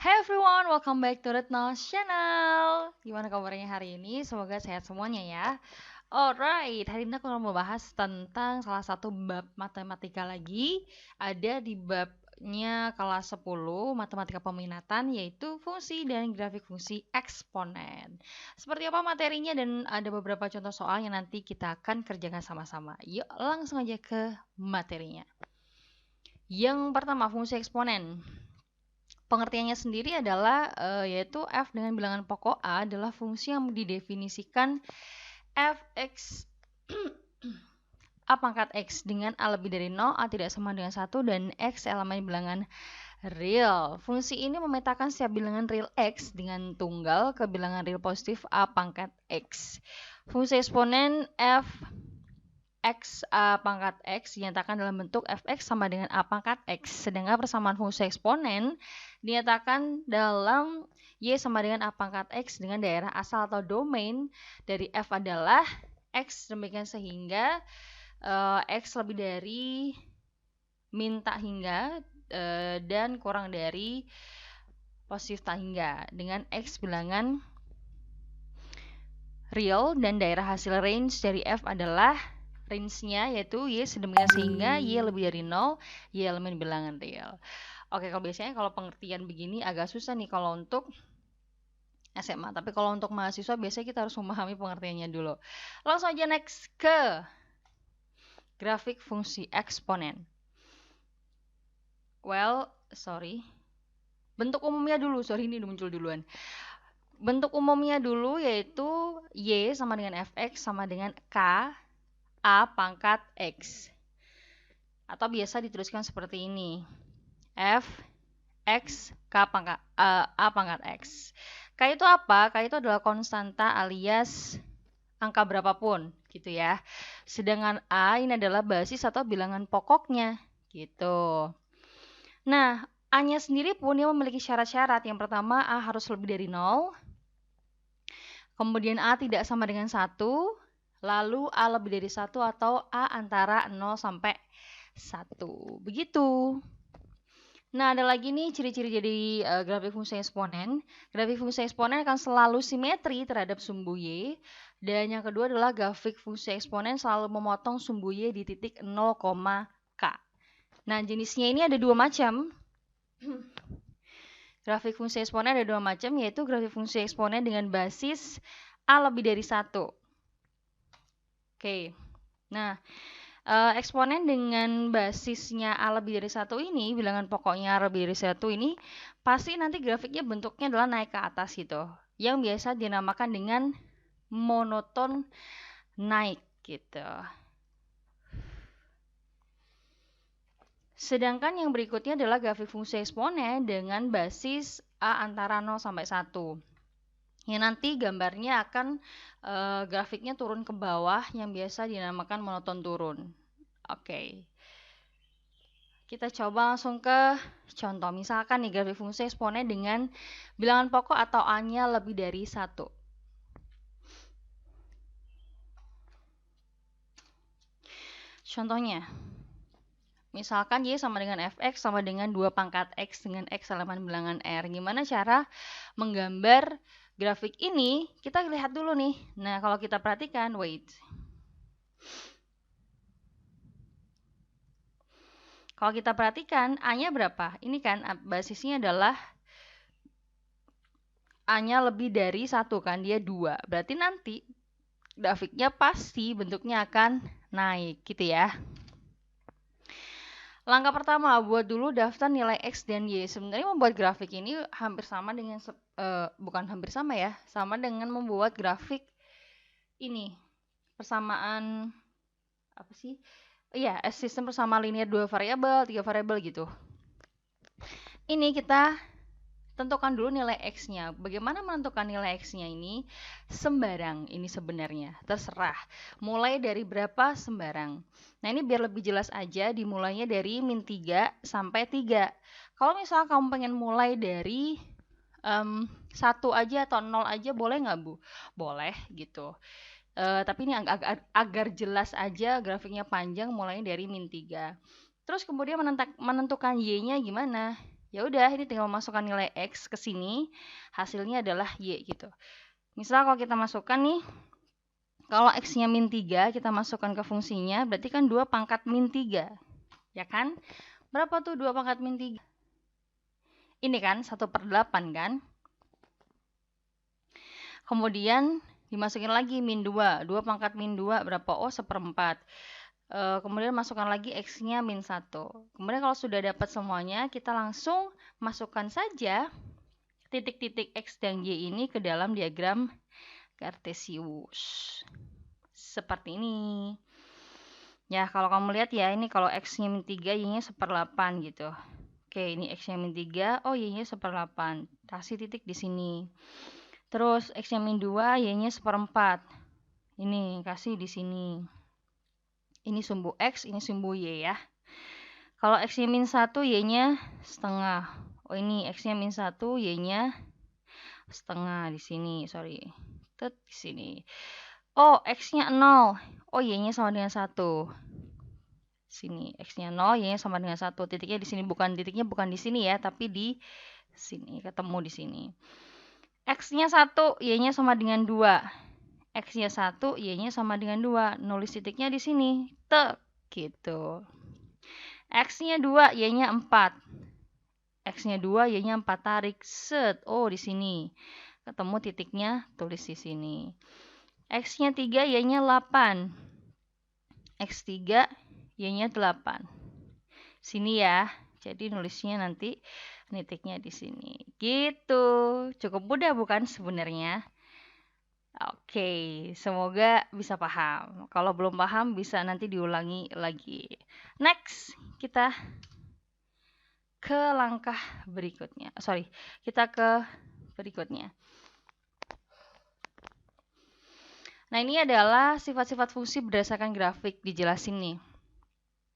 Hey everyone, welcome back to Retno Channel. Gimana kabarnya hari ini? Semoga sehat semuanya ya. Alright, hari ini aku mau bahas tentang salah satu bab matematika lagi. Ada di babnya kelas 10 matematika peminatan, yaitu fungsi dan grafik fungsi eksponen. Seperti apa materinya dan ada beberapa contoh soal yang nanti kita akan kerjakan sama-sama. Yuk langsung aja ke materinya. Yang pertama, fungsi eksponen. Pengertiannya sendiri adalah yaitu f dengan bilangan pokok a adalah fungsi yang didefinisikan fx a pangkat x dengan a lebih dari 0, a tidak sama dengan 1, dan x elemen bilangan real. Fungsi ini memetakan setiap bilangan real x dengan tunggal ke bilangan real positif a pangkat x. Fungsi eksponen f x a pangkat x dinyatakan dalam bentuk fx sama dengan a pangkat x. Sedangkan persamaan fungsi eksponen dinyatakan dalam y sama dengan a pangkat x dengan daerah asal atau domain dari f adalah x, demikian sehingga x lebih dari min tak hingga dan kurang dari positif tak hingga dengan x bilangan real dan daerah hasil range dari f adalah range-nya yaitu y sedemikian sehingga y lebih dari 0, y elemen bilangan real. Oke, kalau biasanya kalau pengertian begini agak susah nih kalau untuk SMA, tapi kalau untuk mahasiswa biasanya kita harus memahami pengertiannya dulu. Langsung aja next ke grafik fungsi eksponen. Bentuk umumnya dulu, ini udah muncul duluan. Bentuk umumnya dulu yaitu y sama dengan fx sama dengan k a pangkat x. Atau biasa dituliskan seperti ini. F x k pangkat a pangkat x. K itu apa? K itu adalah konstanta alias angka berapapun gitu ya. Sedangkan a ini adalah basis atau bilangan pokoknya gitu. Nah, a-nya sendiri pun dia memiliki syarat-syarat. Yang pertama, a harus lebih dari 0. Kemudian a tidak sama dengan 1. Lalu a lebih dari 1 atau a antara 0 sampai 1. Begitu. Nah, ada lagi nih ciri-ciri jadi grafik fungsi eksponen. Grafik fungsi eksponen akan selalu simetri terhadap sumbu y. Dan yang kedua adalah grafik fungsi eksponen selalu memotong sumbu y di titik 0, k. Nah, jenisnya ini ada dua macam. Grafik fungsi eksponen ada dua macam, yaitu grafik fungsi eksponen dengan basis a lebih dari 1. Oke. Nah, eksponen dengan basisnya a lebih dari 1 ini, bilangan pokoknya a lebih dari 1 ini, pasti nanti grafiknya bentuknya adalah naik ke atas gitu. Yang biasa dinamakan dengan monoton naik gitu. Sedangkan yang berikutnya adalah grafik fungsi eksponen dengan basis a antara 0 sampai 1. Yang nanti gambarnya akan grafiknya turun ke bawah yang biasa dinamakan monoton turun. Oke. Kita coba langsung ke contoh. Misalkan nih grafik fungsi eksponen dengan bilangan pokok atau a-nya lebih dari 1. Contohnya, misalkan y sama dengan fx sama dengan 2 pangkat x dengan x elemen bilangan r. Gimana cara menggambar grafik ini? Kita lihat dulu nih. Nah, kalau kita perhatikan, kalau kita perhatikan, a-nya berapa? Ini kan basisnya adalah a-nya lebih dari 1 kan, dia 2. Berarti nanti grafiknya pasti bentuknya akan naik gitu ya. Langkah pertama, buat dulu daftar nilai X dan Y. Sebenarnya membuat grafik ini hampir sama dengan, bukan hampir sama ya, sama dengan membuat grafik ini. Persamaan, apa sih? Iya, sistem persamaan linear 2 variabel, 3 variabel gitu. Ini kita tentukan dulu nilai X-nya. Bagaimana menentukan nilai X-nya ini? Sembarang ini sebenarnya, terserah. Mulai dari berapa sembarang. Nah, ini biar lebih jelas aja, dimulainya dari min 3 sampai 3. Kalau misalnya kamu pengen mulai dari 1 aja atau 0 aja, boleh nggak, Bu? Boleh, gitu. Tapi ini agar jelas aja, grafiknya panjang, mulainya dari min 3. Terus kemudian menentukan Y-nya gimana? Ya udah, ini tinggal masukkan nilai X ke sini, hasilnya adalah Y gitu. Misal kalau kita masukkan nih, kalau X-nya min 3, kita masukkan ke fungsinya, berarti kan 2 pangkat min 3. Ya kan? Berapa tuh 2 pangkat min 3? Ini kan 1/8 kan? Kemudian dimasukin lagi min 2. 2 pangkat min 2 berapa? Oh, 1/4. Kemudian masukkan lagi X-nya min 1. Kemudian kalau sudah dapat semuanya, kita langsung masukkan saja titik-titik X dan Y ini ke dalam diagram Cartesius. Seperti ini. Ya, kalau kamu lihat ya, ini kalau X-nya min 3, Y-nya 1/8 gitu. Oke, ini X-nya min 3, oh Y-nya 1/8. Kasih titik di sini. Terus X-nya min 2, Y-nya 1/4. Ini, kasih di sini. Ini sumbu X, ini sumbu Y ya. Kalau X-nya min 1, Y-nya setengah. Oh, ini X-nya min 1, Y-nya setengah di sini, sorry. Di sini. Oh, X-nya 0. Oh, Y-nya sama dengan 1. Sini, X-nya 0, Y-nya sama dengan 1. Titiknya di sini, titiknya bukan di sini ya, tapi di sini, ketemu di sini. X-nya 1, Y-nya sama dengan 2. X-nya 1, Y-nya sama dengan 2. Nulis titiknya di sini. Tek, gitu. X-nya 2, Y-nya 4. X-nya 2, Y-nya 4, tarik. Set. Oh, di sini. Ketemu titiknya, tulis di sini. X-nya 3, Y-nya 8. X3, Y-nya 8. Sini ya. Jadi nulisnya nanti titiknya di sini. Gitu. Cukup mudah bukan sebenarnya? Oke, semoga bisa paham. Kalau belum paham bisa nanti diulangi lagi. Next, kita ke langkah berikutnya. Sorry, kita ke berikutnya. Nah, ini adalah sifat-sifat fungsi berdasarkan grafik dijelasin nih.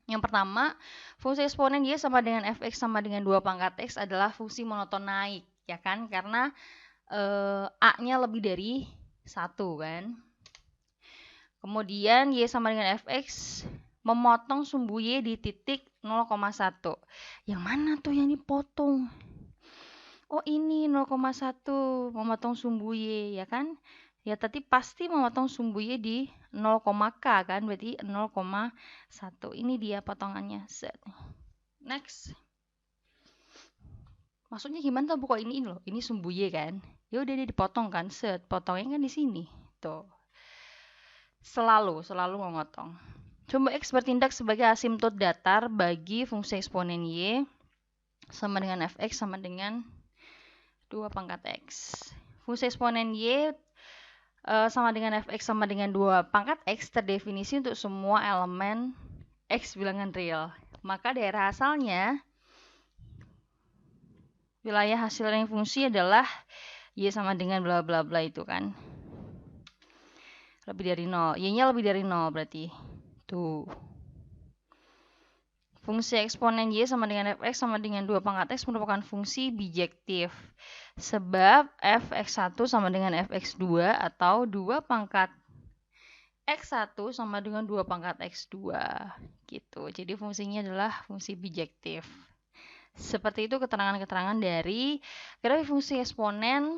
Yang pertama, fungsi eksponen Y sama dengan fx sama dengan 2 pangkat X adalah fungsi monoton naik, ya kan? Karena A-nya lebih dari 1 kan. Kemudian Y sama dengan fx memotong sumbu Y di titik 0,1. Yang mana tuh yang dipotong? Oh, ini 0,1 memotong sumbu Y, ya kan? Ya, tadi pasti memotong sumbu Y di 0,k kan? Berarti 0,1. Ini dia potongannya. Set. Next. Maksudnya gimana tuh? Pokok ini loh. Ini sumbu Y kan? Ya udah dia dipotong kan? Set. Potongnya kan di sini. Tuh. Selalu memotong. Coba X bertindak sebagai asimtot datar bagi fungsi eksponen Y sama dengan fx sama dengan 2 pangkat X. Fungsi eksponen Y sama dengan fx sama dengan 2 pangkat X terdefinisi untuk semua elemen X bilangan real. Maka daerah asalnya, wilayah hasil ring fungsi adalah Y sama dengan bla bla bla itu kan. Lebih dari 0. Y-nya lebih dari 0 berarti. Tuh. Fungsi eksponen Y sama dengan fx sama dengan 2 pangkat X merupakan fungsi bijektif. Sebab fx1 sama dengan fx2 atau 2 pangkat x1 sama dengan 2 pangkat x2. Gitu. Jadi fungsinya adalah fungsi bijektif. Seperti itu keterangan-keterangan dari grafik fungsi eksponen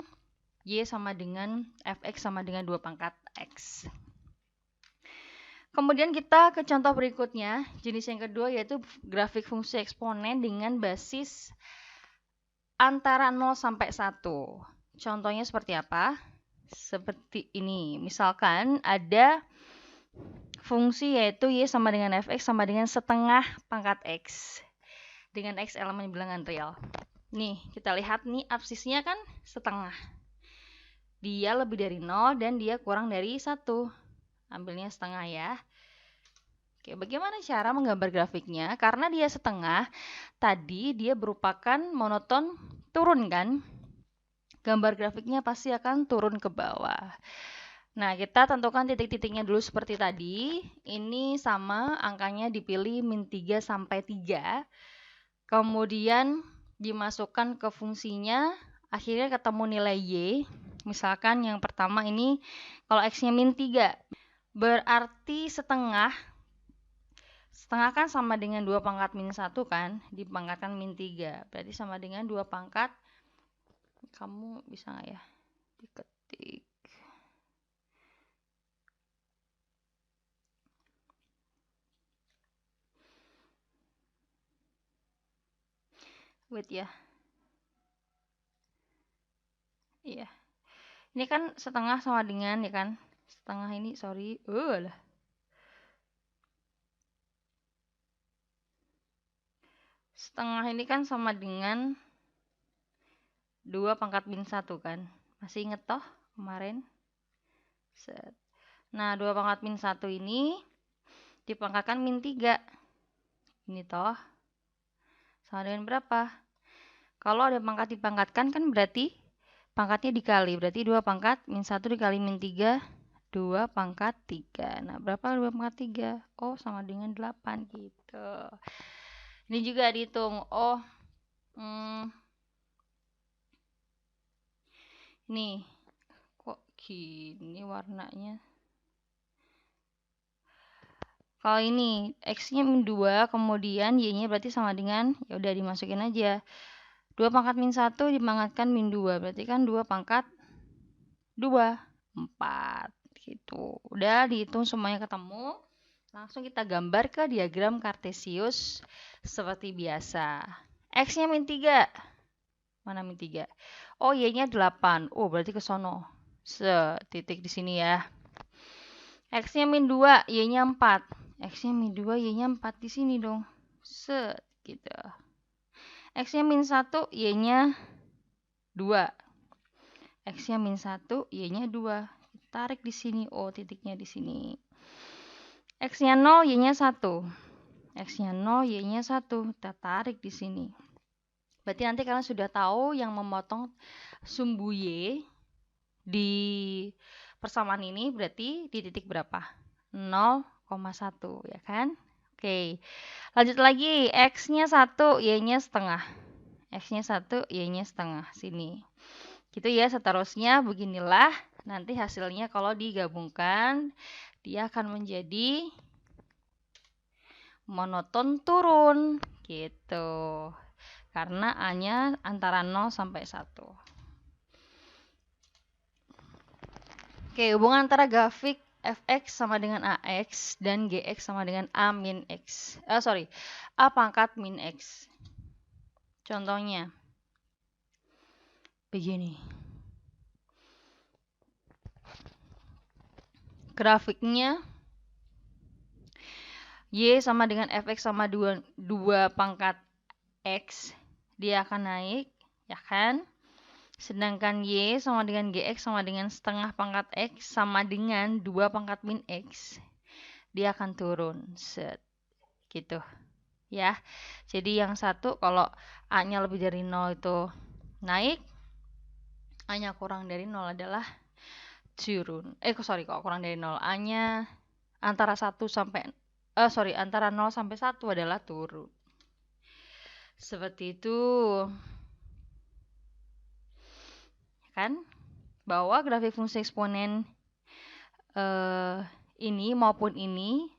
Y sama dengan fx sama dengan 2 pangkat X. Kemudian kita ke contoh berikutnya, jenis yang kedua yaitu grafik fungsi eksponen dengan basis antara 0 sampai 1. Contohnya seperti apa? Seperti ini. Misalkan ada fungsi yaitu Y sama dengan fx sama dengan setengah pangkat X. Dengan X elemen bilangan real. Nih, kita lihat nih absisnya kan setengah. Dia lebih dari 0 dan dia kurang dari 1. Ambilnya setengah ya. Oke, bagaimana cara menggambar grafiknya? Karena dia setengah, tadi dia berupakan monoton turun kan? Gambar grafiknya pasti akan turun ke bawah. Nah, kita tentukan titik-titiknya dulu seperti tadi. Ini sama, angkanya dipilih min 3 sampai 3. Kemudian dimasukkan ke fungsinya, akhirnya ketemu nilai Y. Misalkan yang pertama ini, kalau X-nya min 3, berarti setengah Setengah kan sama dengan 2 pangkat min 1 kan, dipangkatkan min 3. Berarti sama dengan 2 pangkat. Kamu bisa nggak ya? Diketik. Wait ya. Iya. Ini kan setengah sama dengan ya kan? Setengah ini sorry. Lah. Setengah ini kan sama dengan 2 pangkat min 1 kan? Masih inget toh kemarin? Set. Nah, 2 pangkat min 1 ini dipangkatkan min 3. Ini toh. Sama dengan berapa? Kalau ada pangkat dipangkatkan kan berarti pangkatnya dikali. Berarti 2 pangkat min 1 dikali min 3. 2 pangkat 3. Nah, berapa 2 pangkat 3? Oh, sama dengan 8 gitu. Ini juga dihitung. Oh, nih. Kok gini warnanya? Kalau ini X-nya min 2, kemudian Y-nya berarti sama dengan, ya udah dimasukin aja. 2 pangkat min 1 dipangkatkan min 2, berarti kan 2 pangkat 2, 4 gitu. Udah dihitung semuanya ketemu. Langsung kita gambar ke diagram Kartesius seperti biasa. X-nya min 3. Mana min 3? Oh, Y-nya 8. Oh, berarti ke sono. Titik di sini ya. X-nya min 2, Y-nya 4. X-nya min 2, Y-nya 4 di sini dong. Gitu. X-nya min 1, Y-nya 2. X-nya min 1, Y-nya 2. Tarik di sini. Oh, titiknya di sini. X-nya 0, Y-nya 1. X-nya 0, Y-nya 1. Kita tarik di sini. Berarti nanti kalian sudah tahu yang memotong sumbu Y di persamaan ini berarti di titik berapa? 0,1 ya kan? Oke. Lanjut lagi. X-nya 1, Y-nya setengah. X-nya 1, Y-nya setengah. Sini. Gitu ya, seterusnya beginilah. Nanti hasilnya kalau digabungkan, dia akan menjadi monoton turun. Gitu. Karena A-nya antara 0 sampai 1. Oke, hubungan antara grafik fx sama dengan ax dan gx sama dengan a min x. A pangkat min x. Contohnya begini. Grafiknya y sama dengan fx sama 2 pangkat x, dia akan naik, ya kan? Sedangkan y sama dengan gx sama dengan setengah pangkat x sama dengan 2 pangkat min x, dia akan turun. Gitu. Ya. Jadi yang satu kalau A-nya lebih dari 0 itu naik, A-nya kurang dari 0 adalah turun. Kalau kurang dari 0, A-nya antara 1 sampai antara 0 sampai 1 adalah turun. Seperti itu. Kan? Bahwa grafik fungsi eksponen ini maupun ini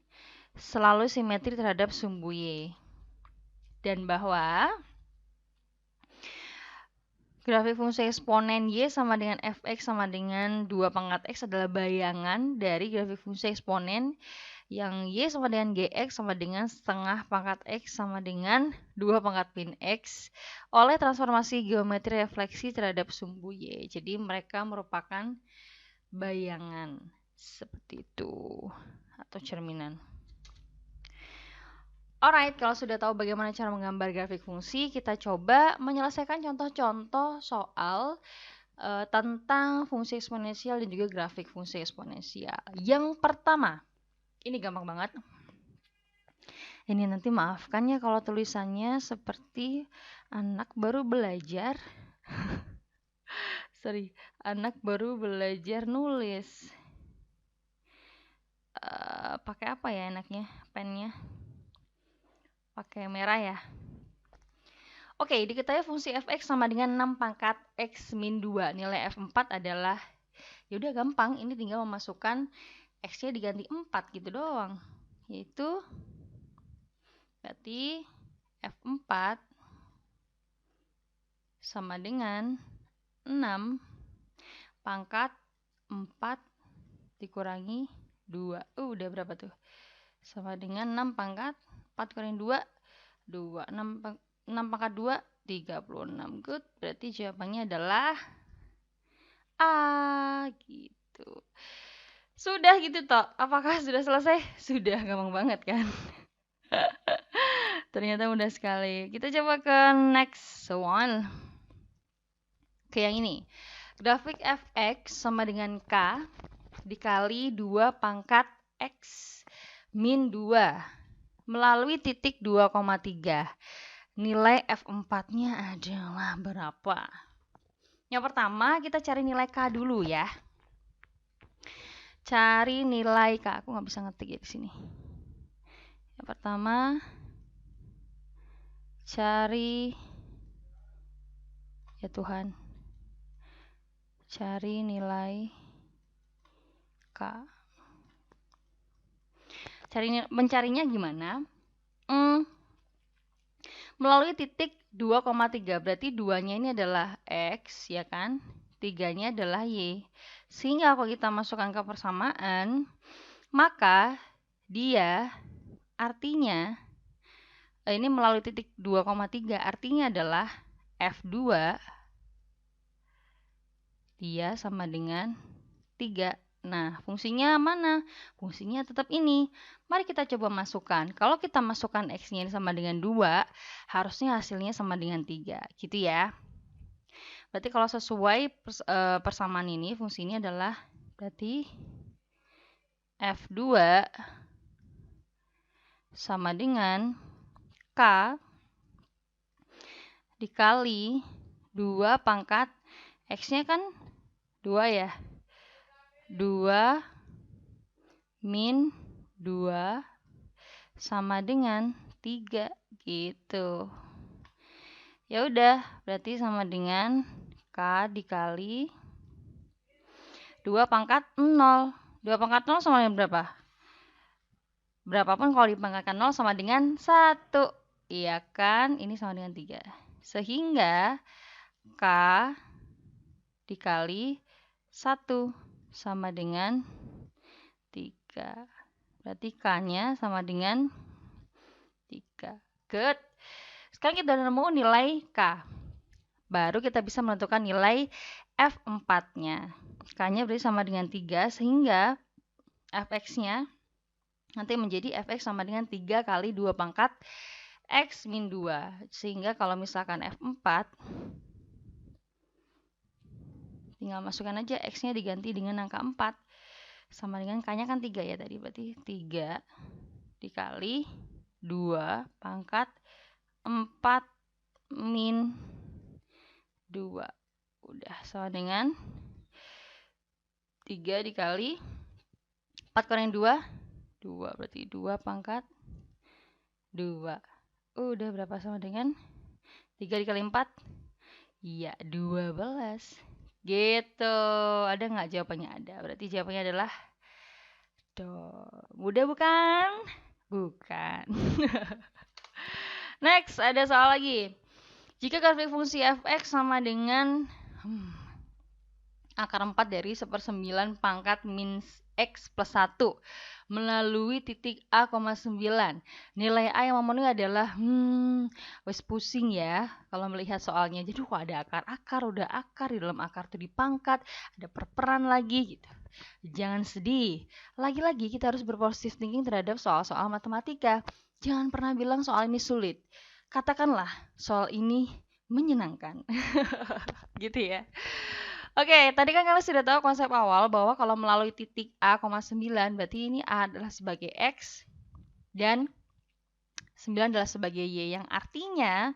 selalu simetri terhadap sumbu Y. Dan bahwa grafik fungsi eksponen Y sama dengan fx sama dengan 2 pangkat x adalah bayangan dari grafik fungsi eksponen yang Y sama dengan gx sama dengan setengah pangkat x sama dengan 2 pangkat min x oleh transformasi geometri refleksi terhadap sumbu Y. Jadi mereka merupakan bayangan seperti itu atau cerminan. Alright, kalau sudah tahu bagaimana cara menggambar grafik fungsi, kita coba menyelesaikan contoh-contoh soal tentang fungsi eksponensial dan juga grafik fungsi eksponensial. Yang pertama, ini gampang banget. Ini nanti maafkan ya kalau tulisannya seperti anak baru belajar. Anak baru belajar nulis. Pakai apa ya enaknya pennya? Pakai merah ya. Oke, diketahui fungsi fx sama dengan 6 pangkat x min 2. Nilai f4 adalah, yaudah gampang, ini tinggal memasukkan x-nya diganti 4 gitu doang. Yaitu Berarti F4 sama dengan 6 pangkat 4 dikurangi 2. Udah berapa tuh? Sama dengan 6 pangkat 4 kurangi 2, 2. 6 pangkat 2, 36. Good. Berarti jawabannya adalah A gitu. Sudah gitu toh. Apakah sudah selesai? Sudah, gampang banget kan? Ternyata mudah sekali. Kita coba ke next one. Ke yang ini. Grafik fx sama dengan k dikali 2 pangkat x min 2 melalui titik 2,3. Nilai F4-nya adalah berapa? Yang pertama, kita cari nilai K dulu ya. Cari nilai K. Aku nggak bisa ngetik ya di sini. Yang pertama, cari, ya Tuhan, cari nilai K. Mencarinya gimana? Melalui titik 2,3. Berarti 2-nya ini adalah X, ya kan? 3-nya adalah Y. Sehingga kalau kita masukkan ke persamaan, maka dia artinya, ini melalui titik 2,3, artinya adalah F2 dia sama dengan 3. Nah, fungsinya mana? Fungsinya tetap ini. Mari kita coba masukkan. Kalau kita masukkan X-nya sama dengan 2, harusnya hasilnya sama dengan 3. Gitu ya. Berarti kalau sesuai persamaan ini, fungsinya adalah berarti F2 sama dengan K dikali 2 pangkat X-nya kan 2 ya. 2 min 2 sama dengan 3 gitu. Ya udah, berarti sama dengan K dikali 2 pangkat 0. 2 pangkat 0 sama dengan berapa? Berapapun kalau dipangkatkan 0 sama dengan 1. Iya kan? Ini sama dengan 3. Sehingga K dikali 1 sama dengan 3. Berarti K-nya sama dengan 3. Good. Sekarang kita udah nemu nilai K. Baru kita bisa menentukan nilai F4-nya. K-nya berarti sama dengan 3, sehingga Fx-nya nanti menjadi Fx sama dengan 3 kali 2 pangkat X min 2. Sehingga kalau misalkan F4, tinggal masukkan aja X-nya diganti dengan angka 4. Sama dengan K-nya kan 3 ya tadi. Berarti 3 dikali 2 pangkat 4 min 2. Udah sama dengan 3 dikali 4 kurangi 2. 2 berarti 2 pangkat 2. Udah berapa sama dengan 3 dikali 4? Iya, 12. Gitu. Ada nggak jawabannya? Ada. Berarti jawabannya adalah mudah bukan? Bukan. Next, ada soal lagi. Jika grafik fungsi fx sama dengan akar 4 dari 1/9 pangkat min x plus 1 melalui titik A, 9. Nilai A yang memenuhi adalah wes pusing ya kalau melihat soalnya. Jadi kok ada akar-akar, udah akar, di dalam akar tuh dipangkat, ada perperan lagi gitu. Jangan sedih. Lagi-lagi kita harus berpositif thinking terhadap soal-soal matematika. Jangan pernah bilang soal ini sulit. Katakanlah soal ini menyenangkan. Gitu ya. Oke, tadi kan kalian sudah tahu konsep awal bahwa kalau melalui titik A, 9, berarti ini A adalah sebagai X dan 9 adalah sebagai Y, yang artinya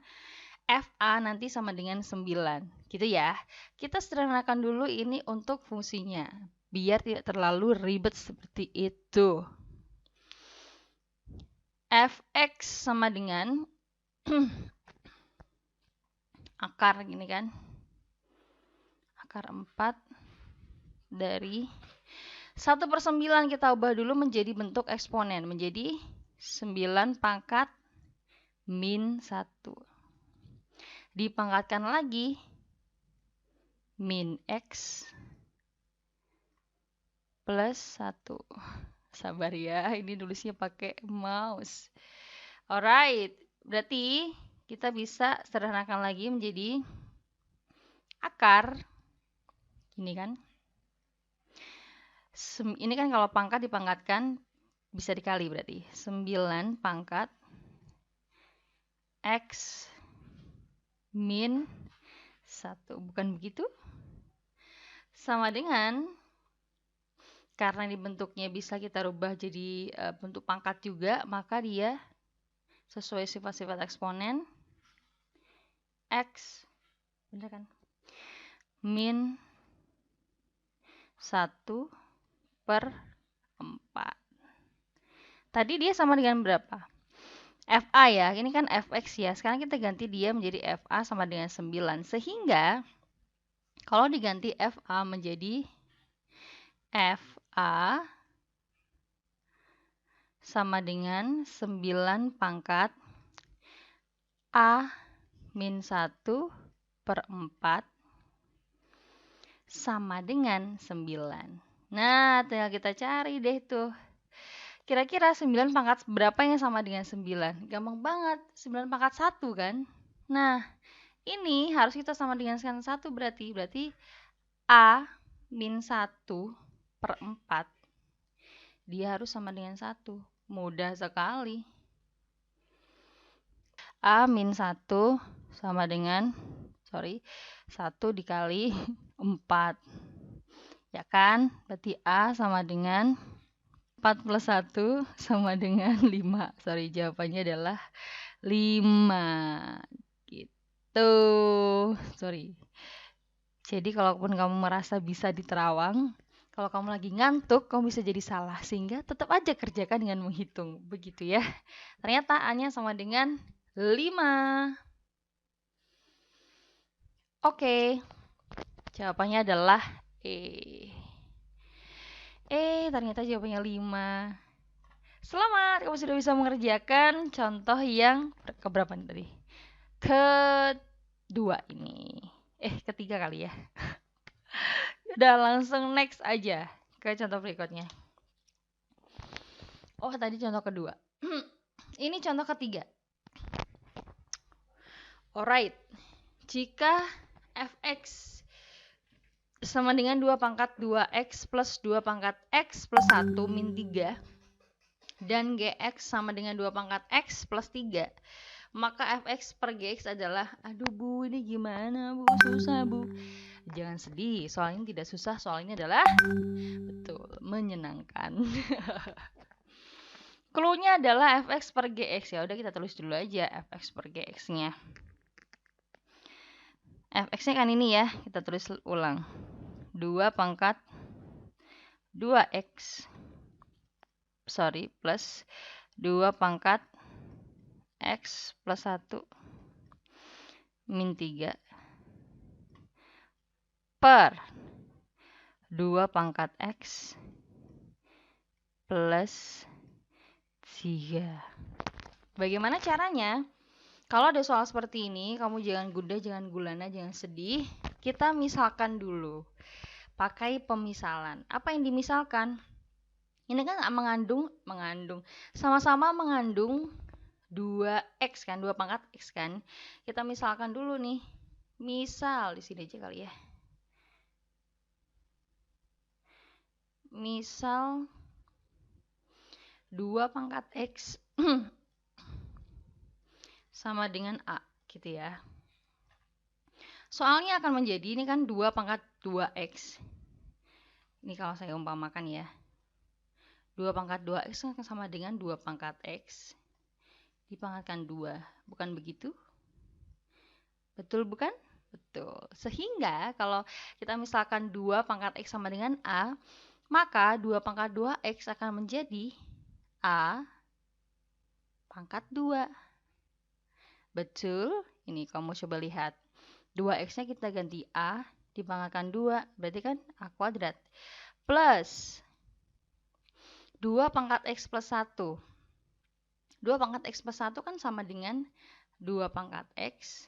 FA nanti sama dengan 9, gitu ya. Kita sederhanakan dulu ini untuk fungsinya, biar tidak terlalu ribet seperti itu. Fx sama dengan akar gini kan, akar 4 dari 1/9 kita ubah dulu menjadi bentuk eksponen, menjadi 9 pangkat min 1. Dipangkatkan lagi, min X plus 1. Sabar ya, ini nulisnya pakai mouse. Alright, berarti kita bisa sederhanakan lagi menjadi akar. Ini kan. Ini kan kalau pangkat dipangkatkan bisa dikali berarti. 9 pangkat X min 1. Bukan begitu? Sama dengan, karena ini bentuknya bisa kita rubah jadi bentuk pangkat juga, maka dia sesuai sifat-sifat eksponen X, bener kan? Min 1 per 4. Tadi dia sama dengan berapa? FA ya, ini kan FX ya. Sekarang kita ganti dia menjadi FA sama dengan 9. Sehingga kalau diganti FA menjadi FA sama dengan 9 pangkat A min 1 per 4 sama dengan 9. Nah, tinggal kita cari deh tuh. Kira-kira 9 pangkat berapa yang sama dengan 9? Gampang banget, 9 pangkat 1 kan? Nah, ini harus kita sama dengan 1 berarti. Berarti A min 1 per 4. Dia harus sama dengan 1. Mudah sekali. A min 1 sama dengan, 1 dikali 4. Ya kan? Berarti A sama dengan 4 plus 1 sama dengan 5. Jawabannya adalah 5. Gitu. Jadi kalaupun kamu merasa bisa diterawang, kalau kamu lagi ngantuk, kamu bisa jadi salah. Sehingga tetap aja kerjakan dengan menghitung. Begitu ya. Ternyata A-nya sama dengan 5. Oke. Jawabannya adalah E. Ternyata jawabannya 5. Selamat, kamu sudah bisa mengerjakan contoh yang keberapa nih tadi? Kedua ini. Ketiga kali ya. Udah langsung next aja ke contoh berikutnya. Oh, tadi contoh kedua. Ini contoh ketiga. Alright. Jika fx sama dengan 2 pangkat 2x plus 2 pangkat x plus 1 min 3 dan gx sama dengan 2 pangkat x plus 3, maka fx per gx adalah, aduh Bu, ini gimana Bu? Susah Bu. Jangan sedih, soal ini tidak susah, soal ini adalah betul, menyenangkan. Clue-nya adalah fx per gx. Ya udah, kita tulis dulu aja fx per gx-nya. Fx-nya kan ini ya, kita tulis ulang. 2 pangkat 2x plus 2 pangkat x plus 1 min 3 per 2 pangkat x plus 3. Bagaimana caranya? Kalau ada soal seperti ini, kamu jangan gundah, jangan gulana, jangan sedih. Kita misalkan dulu. Pakai pemisalan. Apa yang dimisalkan? Ini kan sama-sama mengandung 2x kan, 2 pangkat x kan. Kita misalkan dulu nih. Misal di sini aja kali ya. Misal 2 pangkat x sama dengan A gitu ya. Soalnya akan menjadi, ini kan 2 pangkat 2x. Ini kalau saya umpamakan ya. 2 pangkat 2x akan sama dengan 2 pangkat x dipangkatkan 2. Bukan begitu? Betul bukan? Betul. Sehingga kalau kita misalkan 2 pangkat x sama dengan A, maka 2 pangkat 2x akan menjadi A pangkat 2. Betul? Ini kamu coba lihat. 2x-nya kita ganti A dipangkatkan 2. Berarti kan A kuadrat. Plus 2 pangkat x plus 1. 2 pangkat X plus 1 kan sama dengan 2 pangkat X,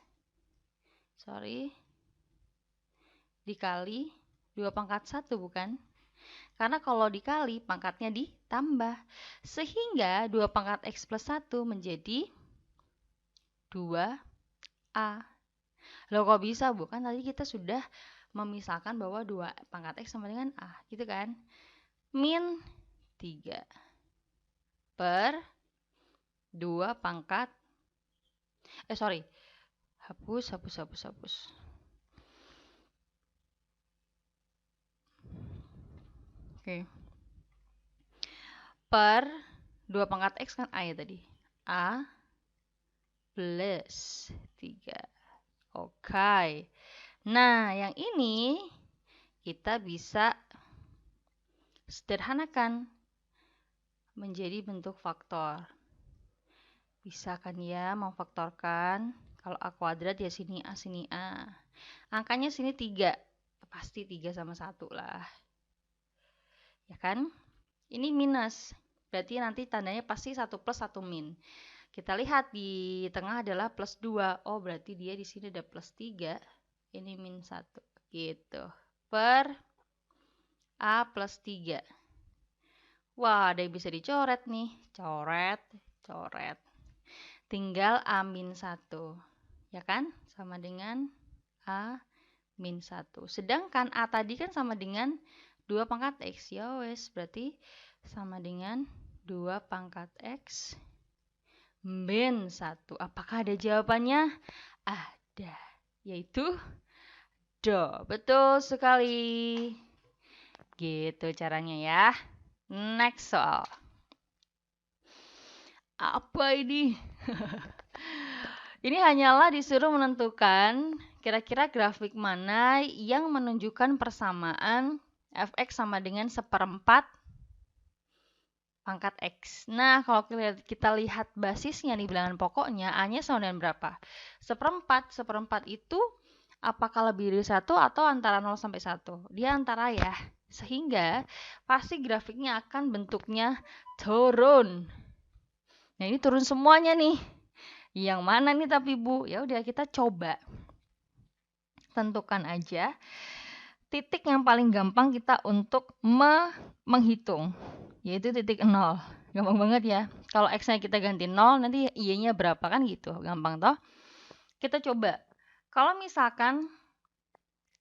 dikali 2 pangkat 1, bukan? Karena kalau dikali, pangkatnya ditambah. Sehingga 2 pangkat X plus 1 menjadi 2A. Loh kok bisa, bukan? Tadi kita sudah memisahkan bahwa 2 pangkat X sama dengan A, gitu kan? Min 3 per 2 pangkat, hapus. Oke. Per 2 pangkat X kan A ya tadi. A plus 3. Oke. Nah, yang ini kita bisa sederhanakan menjadi bentuk faktor. Bisa kan ya memfaktorkan. Kalau A kuadrat ya sini A, sini A. Angkanya sini 3. Pasti 3 sama 1 lah. Ya kan? Ini minus. Berarti nanti tandanya pasti 1 plus 1 min. Kita lihat di tengah adalah plus 2. Oh, berarti dia di sini ada plus 3. Ini min 1. Gitu. Per A plus 3. Wah, ada yang bisa dicoret nih. Coret. Tinggal A min 1. Ya kan? Sama dengan A min 1. Sedangkan A tadi kan sama dengan 2 pangkat X. Ya wes, berarti sama dengan 2 pangkat X min 1. Apakah ada jawabannya? Ada. Yaitu do. Betul sekali. Gitu caranya ya. Next soal. Apa ini? Ini hanyalah disuruh menentukan kira-kira grafik mana yang menunjukkan persamaan fx sama dengan 1/4 pangkat x. Nah, kalau kita lihat basisnya nih, bilangan pokoknya, A-nya sama dengan berapa? 1/4. 1/4 itu apakah lebih dari 1 atau antara 0 sampai 1? Dia antara ya. Sehingga pasti grafiknya akan bentuknya turun. Nah, ini turun semuanya nih. Yang mana nih tapi Bu? Ya udah kita coba tentukan aja titik yang paling gampang kita untuk menghitung, yaitu titik 0. Gampang banget ya. Kalau X-nya kita ganti 0, nanti Y-nya berapa kan gitu. Gampang toh? Kita coba. Kalau misalkan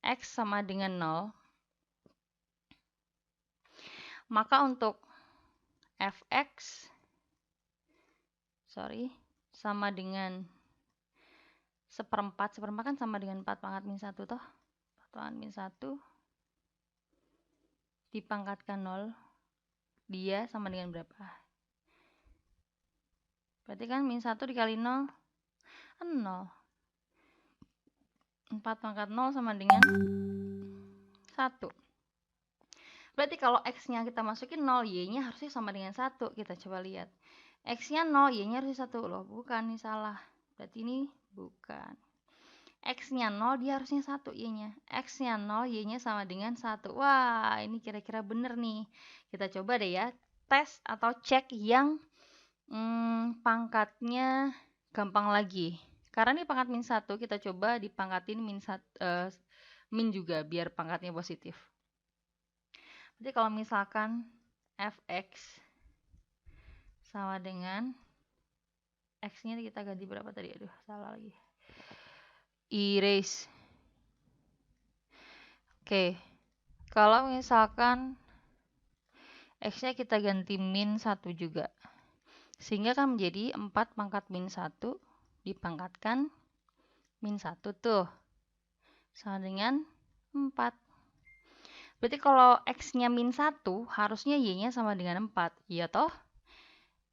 X sama dengan 0, maka untuk Fx sama dengan 1/4. 1/4 kan sama dengan 4 pangkat min 1 toh. 4 pangkat min 1 dipangkatkan 0, dia sama dengan berapa? Berarti kan min 1 dikali 0, 0. 4 pangkat 0 sama dengan 1. Berarti kalau X-nya kita masukin 0, Y-nya harusnya sama dengan 1. Kita coba lihat. X-nya 0, Y-nya harusnya 1. Loh, bukan, ini salah. Berarti ini bukan. X-nya 0, dia harusnya 1 Y-nya. X-nya 0, Y-nya sama dengan 1. Wah, ini kira-kira bener nih. Kita coba deh ya, tes atau cek yang pangkatnya gampang lagi. Karena ini pangkat min 1, kita coba dipangkatin min juga, biar pangkatnya positif. Jadi kalau misalkan Fx sama dengan X-nya kita ganti berapa tadi? Aduh, salah lagi. Erase. Oke. Kalau misalkan X-nya kita ganti min 1 juga. Sehingga kan menjadi 4 pangkat min 1 dipangkatkan min 1 tuh. Sama dengan 4. Berarti kalau X-nya min 1, harusnya Y-nya sama dengan 4. Iya toh?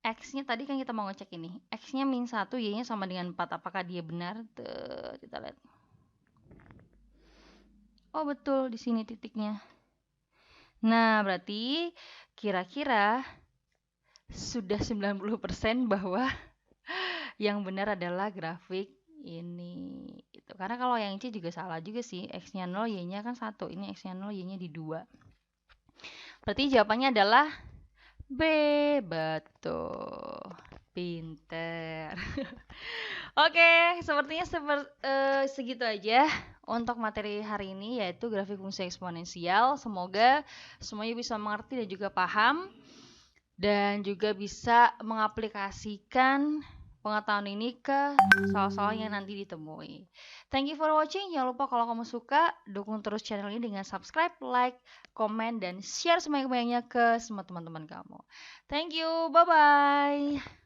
X-nya tadi kan kita mau ngecek ini. X-nya min 1, Y-nya sama dengan 4. Apakah dia benar? Tuh, kita lihat. Oh, betul. Di sini titiknya. Nah, berarti kira-kira sudah 90% bahwa yang benar adalah grafik ini. Itu. Karena kalau yang C juga salah juga sih. X-nya 0, Y-nya kan 1. Ini X-nya 0, Y-nya di 2. Berarti jawabannya adalah B. Betul. Pinter. Oke, sepertinya segitu aja untuk materi hari ini yaitu grafik fungsi eksponensial. Semoga semuanya bisa mengerti dan juga paham dan juga bisa mengaplikasikan pengetahuan ini ke soal-soal yang nanti ditemui. Thank you for watching. Jangan lupa kalau kamu suka, dukung terus channel ini dengan subscribe, like, komen, dan share sebanyak-banyaknya ke semua teman-teman kamu. Thank you. Bye-bye.